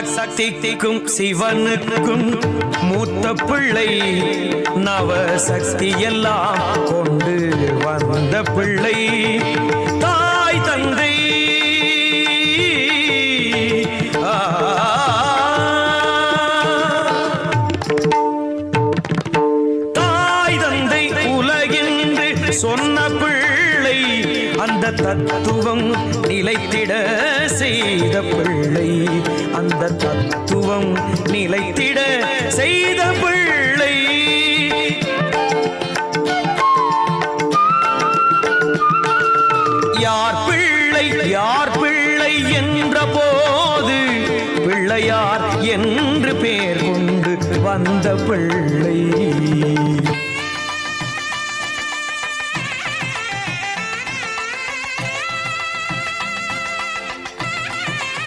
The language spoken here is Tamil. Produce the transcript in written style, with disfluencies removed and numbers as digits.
சக்திக்கும் சிவனுக்கும் மூத்த பிள்ளை, நவசக்தி எல்லாம் கொண்டு வந்த பிள்ளை. தாய் தந்தை தாய் தந்தை உலகென்று சொன்ன பிள்ளை, அந்த தத்துவம் நிலைத்திட செய்த பிள்ளை, அந்த தத்துவம் நிலைத்திட செய்த பிள்ளை. யார் பிள்ளை யார் பிள்ளை என்ற போது பிள்ளையார் என்று பேர் கொண்டு வந்த பிள்ளை.